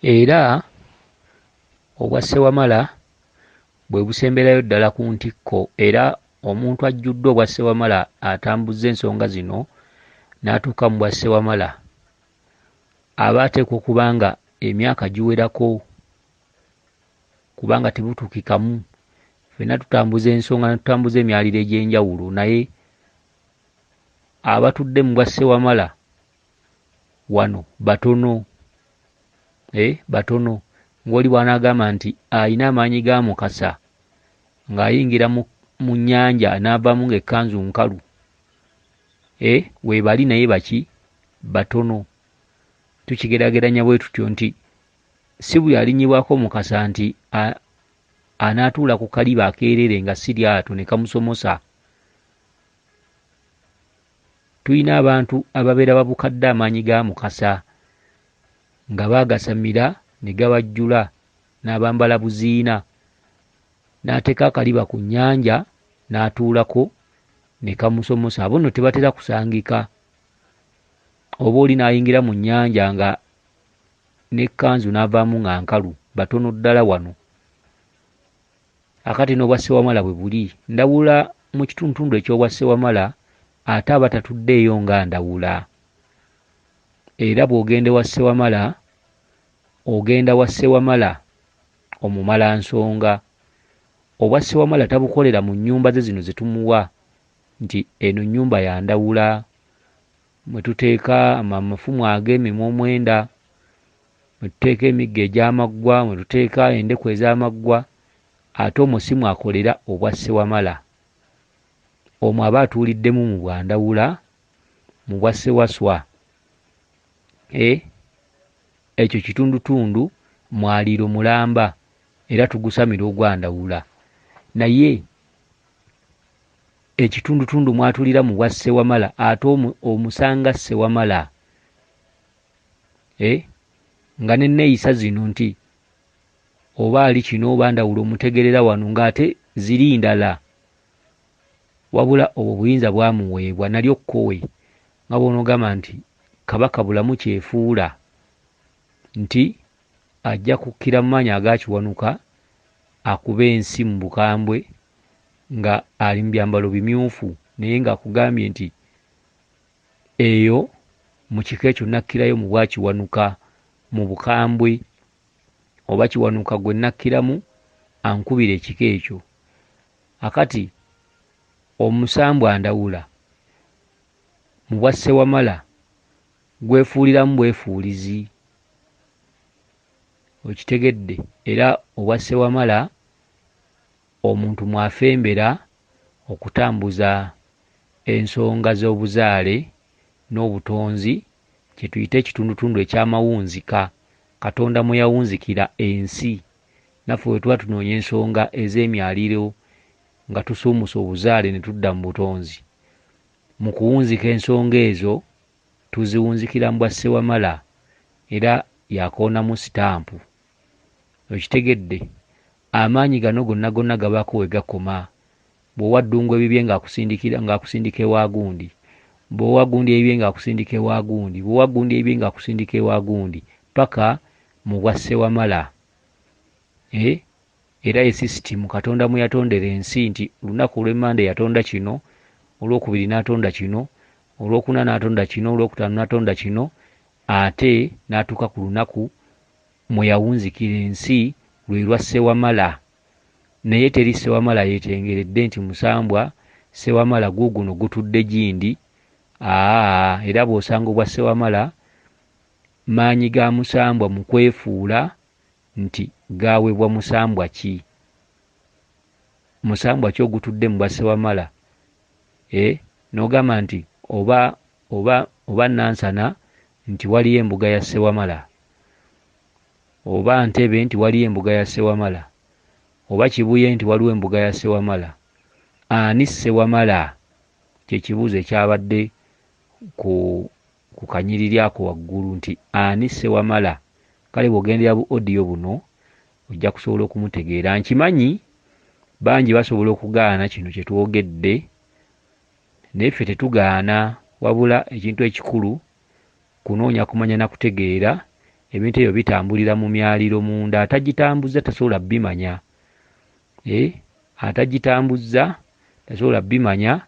Era obwa Ssewamala bwe busemberayo ddala ku ntikko, era omuntu ajjudde obwa Ssewamala atambuzza ensonga zino n'atuuka mu bwa Ssewamala aba ateekwa okuba nga emyaka giwerako, kubanga tebutuukikamu. Ffenna tutambuza ensonga ne tutambuza emyaliro egy'enjawulo, naye abatudde mu bwa Ssewamala wano batono. Batono. Ng'oli bw'anaagamba nti ayina amaanyi ga Mukasa ng'ayingira mu nnyanja n'avaamu ng'ekkanzu nkalu. Weebali naye baki? Batono. Tukigeraageranya bwe tutyo nti si buli alinnyibwako Mukasa nti anaatuula ku kaliba akeerere nga si lyato ne kamusomosa. Tuyina abantu ababeera babukadde amaanyi ga Mukasa nga baagasamira ne gabajjula n'abambala buziina, n'ateeka akaliba ku nnyanja n'atuulako ne kamusomosa. Abo nno tebatera kusangika. Oba oli n'ayingira mu nnyanja nga n'ekkanzu n'avaamu nga nkalu. Batono ddala wano. Akati n'obwa Ssewamala bwe buli, ndawula mu kitundutundu eky'obwa Ssewamala ate abatatuddeeyo nga ndawula. Era bw'ogenda wa Ssewamala, ogenda wa Ssewamala omumalansonga. Obwa Ssewamala tabukolera mu nnyumba ze zino ze tumuwa nti eno nnyumba ya ndawula, mwe tuteeka amafumu ag'emimwa omwenda, mwe tuteeka emiggo egy'amaggwa, mwe tuteeka endeku ez'amaggwa. Ate omwo si mwakolera obwa Ssewamala. Omwo aba atuuliddemu mu bwa ndawula, mu bwa Ssewaswa. Ekyo kitundutundu mwaliiro mulamba, era tugusamira ogwa ndawula. Naye ekitundutundu mwatulira mu bwa Ssewamala ate omusanga Ssewamala. Nga n'enneeyisa zino nti oba ali kino oba ndawula omutegerera wano ng'ate ziri ndala. Wabula obwo buyinza bwamuweebwa nalyo kkowe, nga bw'onoogamba nti Kabaka bulamu kyefuula, nti ajja kukkira mu maanyi aga Kiwanuka akuba ensi mu bukambwe nga ali mu byambalo bimyufu, naye ng'akugambye nti eyo mu kiko ekyo nakkirayo mu bwa Kiwanuka mu bukambwe, oba Kiwanuka gwe nakkiramu ankubira ekiko ekyo. Akati omusambwa ndawula mu bwa Ssewamala gwefuuliramu bwefuulizi. Okitegedde? Era obwa Ssewamala omuntu mwafembera okutambuza ensonga z'obuzaale n'obutonzi, kye tuyita ekitundutundu eky'amawunzika. Katonda mwe yawunzikira ensi, naffe bwe tuba tunoonya ensonga ez'emyaliro nga tusuumusa obuzaale ne tudda mu butonzi. Mu kuwunzika ensonga ezo tuziwunzikira mu bwa Ssewamala, era yakoonamu sitampu. Okitegedde? Amaanyi gano gonna gonna gabaako we gakoma. Bw'owa Ddungu ebibye ng'akusindika ewa gundi, bw'owa gundi ebibye ng'akusindika ewa gundi, bw'owa gundi ebibye ng'akusindika ewa gundi, paka mu bwa Ssewamala. Era ye sisitimu Katonda mwe yatondera ensi nti olunaku olw'Emmande yatonda kino, olwokubiri n'atonda kino, olwokuna n'atonda kino, olwokutaano n'atonda kino, ate n'atuuka ku lunaku mwe yawunzikira ensi lwe lwa Ssewamala. Naye teri Ssewamala yeetengeredde nti musambwa Ssewamala guuguno gutudde gindi. Era bw'osanga obwa Ssewamala maanyi ga musambwa mu kwefuula nti gaweebwa musambwa ki. Musambwa ki ogutudde mu bwa Ssewamala? N'ogamba nti oba Nansana nti waliyo embuga ya Ssewamala, oba Ntebe nti waliyo embuga ya Ssewamala, oba Kibuye nti waliwo embuga ya Ssewamala. Ani Ssewamala? Kye kibuuzo ekyabadde ku kanyiriri ako waggulu nti ani Ssewamala? Kale bw'ogendera bu odiyo buno ojja kusobola okumutegeera. Nkimanyi bangi basobola okugaana kino kye twogedde, naye ffe tetugaana, wabula ekintu ekikulu kunoonya kumanya na kutegeera ebintu ebyo bitambulira mu myaliro munda, atagitambuza tasobola bimanya. Atagitambuza tasobola bimanya,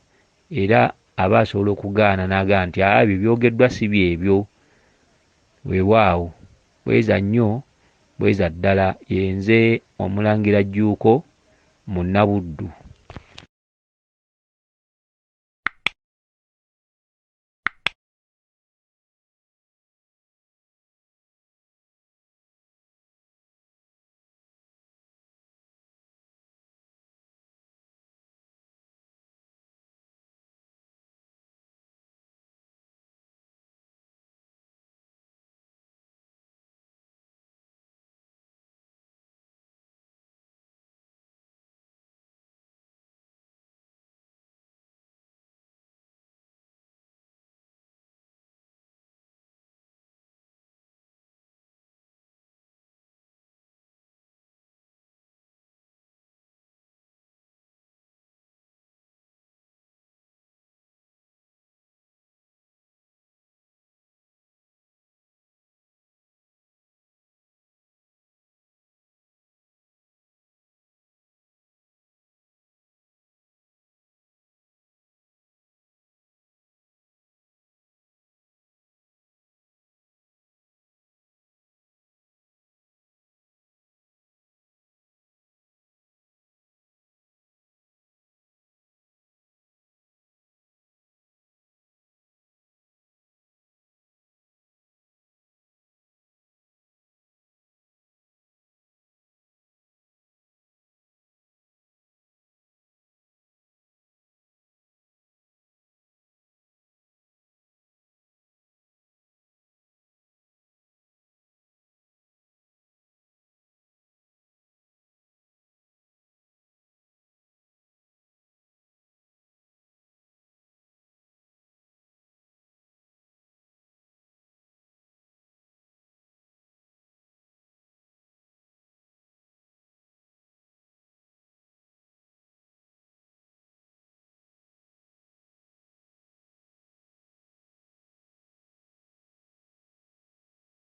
era aba asobola okugaana n'agaa nti ebyo byogeddwa si byebyo. Weewaawo bweza nnyo bweza ddala. Yenze Omulangira Jjuuko mu Nnabuddu.